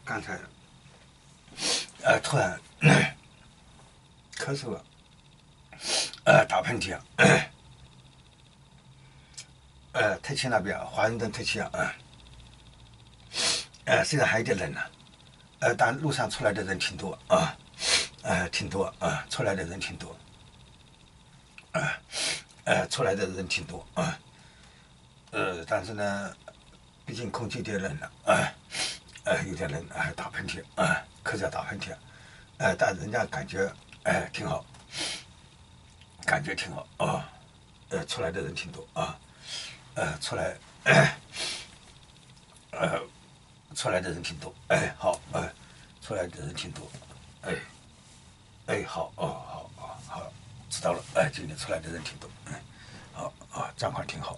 刚才突然咳嗽了，打喷嚏特区那边华盛顿特区虽然还有点冷但路上出来的人挺多挺多出来的人挺多出来的人挺多但是呢，毕竟空气有点冷了有点冷打喷嚏咳嗽打喷嚏但人家感觉挺好，感觉挺好出来的人挺多出来出来的人挺多好出来的人挺多好好知道了今天出来的人挺多好状况挺好